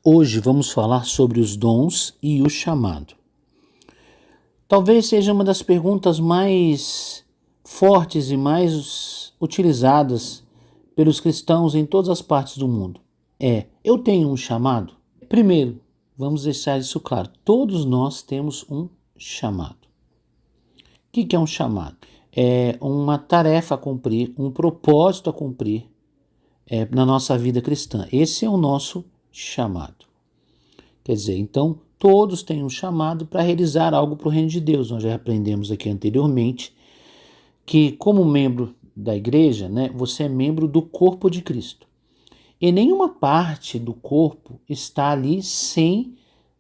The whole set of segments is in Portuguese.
Hoje vamos falar sobre os dons e o chamado. Talvez seja uma das perguntas mais fortes e mais utilizadas pelos cristãos em todas as partes do mundo. Eu tenho um chamado? Primeiro, vamos deixar isso claro. Todos nós temos um chamado. O que é um chamado? É uma tarefa a cumprir, um propósito a cumprir na nossa vida cristã. Esse é o nosso chamado. Quer dizer, então, todos têm um chamado para realizar algo para o reino de Deus. Nós já aprendemos aqui anteriormente que, como membro da igreja, você é membro do corpo de Cristo. E nenhuma parte do corpo está ali sem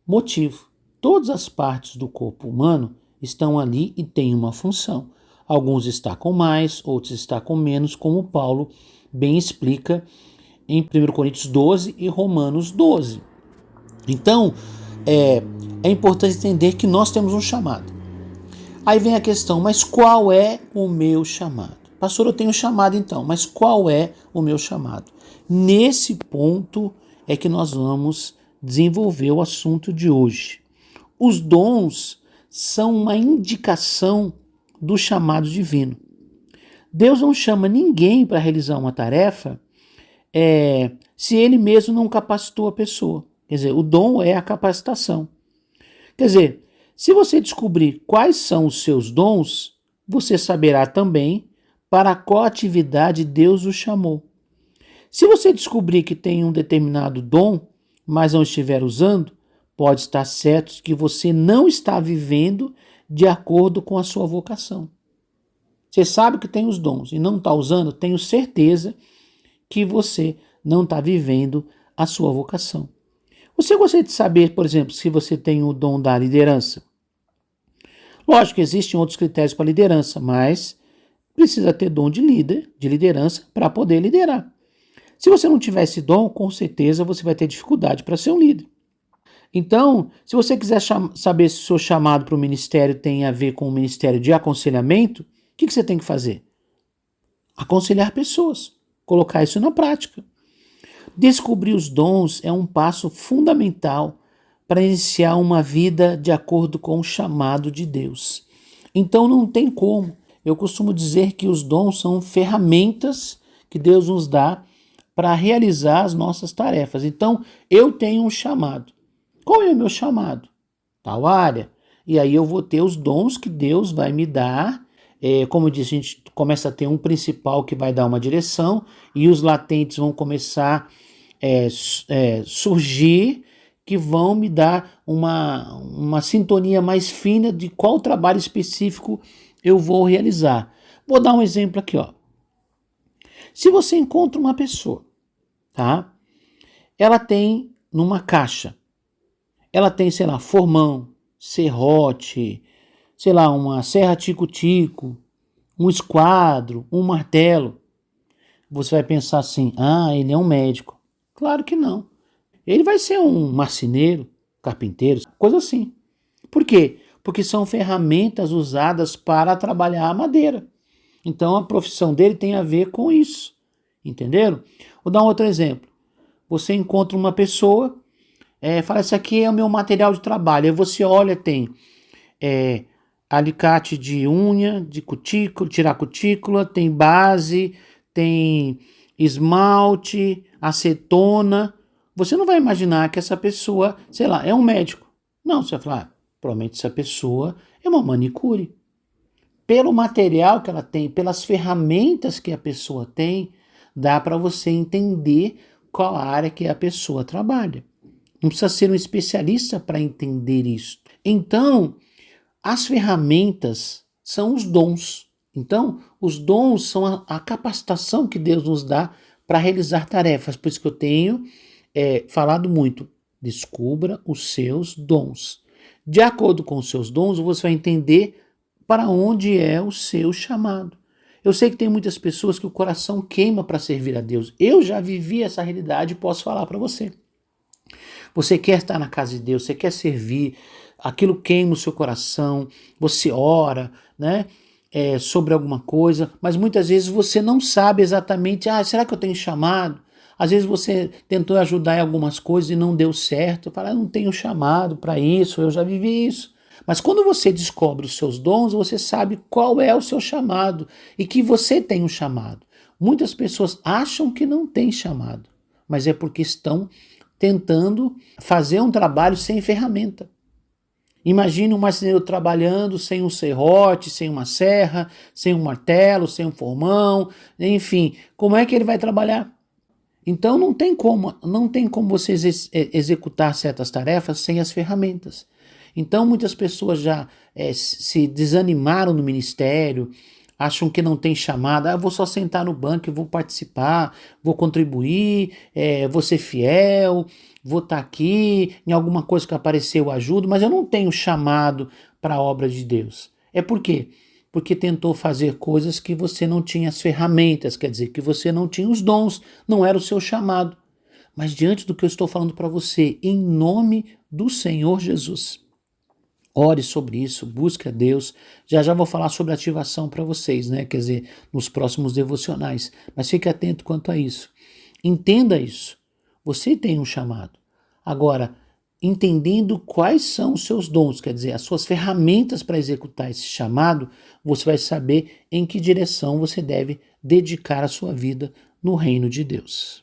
motivo. Todas as partes do corpo humano estão ali e têm uma função. Alguns estão com mais, outros estão com menos, como Paulo bem explica em 1 Coríntios 12 e Romanos 12. Então, é importante entender que nós temos um chamado. Aí vem a questão, mas qual é o meu chamado? Pastor, eu tenho um chamado então, mas qual é o meu chamado? Nesse ponto é que nós vamos desenvolver o assunto de hoje. Os dons são uma indicação do chamado divino. Deus não chama ninguém para realizar uma tarefa se ele mesmo não capacitou a pessoa. Quer dizer, o dom é a capacitação. Quer dizer, se você descobrir quais são os seus dons, você saberá também para qual atividade Deus o chamou. Se você descobrir que tem um determinado dom, mas não estiver usando, pode estar certo que você não está vivendo de acordo com a sua vocação. Você sabe que tem os dons e não está usando, tenho certeza que você não está vivendo a sua vocação. Você gostaria de saber, por exemplo, se você tem o dom da liderança? Lógico que existem outros critérios para liderança, mas precisa ter dom de líder, de liderança, para poder liderar. Se você não tiver esse dom, com certeza você vai ter dificuldade para ser um líder. Então, se você quiser saber se o seu chamado para o ministério tem a ver com o ministério de aconselhamento, o que você tem que fazer? Aconselhar pessoas, colocar isso na prática. Descobrir os dons é um passo fundamental para iniciar uma vida de acordo com o chamado de Deus. Então não tem como. Eu costumo dizer que os dons são ferramentas que Deus nos dá para realizar as nossas tarefas. Então eu tenho um chamado. Qual é o meu chamado? Tal área. E aí eu vou ter os dons que Deus vai me dar. Como eu disse, a gente começa a ter um principal que vai dar uma direção e os latentes vão começar a surgir, que vão me dar uma sintonia mais fina de qual trabalho específico eu vou realizar. Vou dar um exemplo aqui, ó. Se você encontra uma pessoa, tá? Ela tem numa caixa, ela tem, sei lá, formão, serrote, sei lá, uma serra tico-tico, um esquadro, um martelo. Você vai pensar assim, ele é um médico. Claro que não. Ele vai ser um marceneiro, carpinteiro, coisa assim. Por quê? Porque são ferramentas usadas para trabalhar a madeira. Então a profissão dele tem a ver com isso. Entenderam? Vou dar um outro exemplo. Você encontra uma pessoa, fala, esse aqui é o meu material de trabalho. Aí você olha, tem alicate de unha, de cutícula, tirar cutícula, tem base, tem esmalte, acetona. Você não vai imaginar que essa pessoa, sei lá, é um médico. Não, você vai falar, provavelmente essa pessoa é uma manicure. Pelo material que ela tem, pelas ferramentas que a pessoa tem, dá para você entender qual área que a pessoa trabalha. Não precisa ser um especialista para entender isso. Então, as ferramentas são os dons. Então, os dons são a capacitação que Deus nos dá para realizar tarefas. Por isso que eu tenho falado muito. Descubra os seus dons. De acordo com os seus dons, você vai entender para onde é o seu chamado. Eu sei que tem muitas pessoas que o coração queima para servir a Deus. Eu já vivi essa realidade e posso falar para você. Você quer estar na casa de Deus, você quer servir, aquilo queima o seu coração, você ora, sobre alguma coisa, mas muitas vezes você não sabe exatamente, será que eu tenho chamado? Às vezes você tentou ajudar em algumas coisas e não deu certo. Fala, eu não tenho chamado para isso, eu já vivi isso. Mas quando você descobre os seus dons, você sabe qual é o seu chamado e que você tem um chamado. Muitas pessoas acham que não tem chamado, mas é porque estão tentando fazer um trabalho sem ferramenta. Imagine um marceneiro trabalhando sem um serrote, sem uma serra, sem um martelo, sem um formão, enfim, como é que ele vai trabalhar? Então não tem como você executar certas tarefas sem as ferramentas. Então muitas pessoas já se desanimaram no ministério, acham que não tem chamada, eu vou só sentar no banco e vou participar, vou contribuir, vou ser fiel, vou estar aqui, em alguma coisa que apareceu eu ajudo, mas eu não tenho chamado para a obra de Deus. É por quê? Porque tentou fazer coisas que você não tinha as ferramentas, quer dizer, que você não tinha os dons, não era o seu chamado. Mas diante do que eu estou falando para você, em nome do Senhor Jesus, ore sobre isso, busque a Deus. Já já vou falar sobre ativação para vocês, né? Quer dizer, nos próximos devocionais. Mas fique atento quanto a isso. Entenda isso. Você tem um chamado. Agora, entendendo quais são os seus dons, quer dizer, as suas ferramentas para executar esse chamado, você vai saber em que direção você deve dedicar a sua vida no reino de Deus.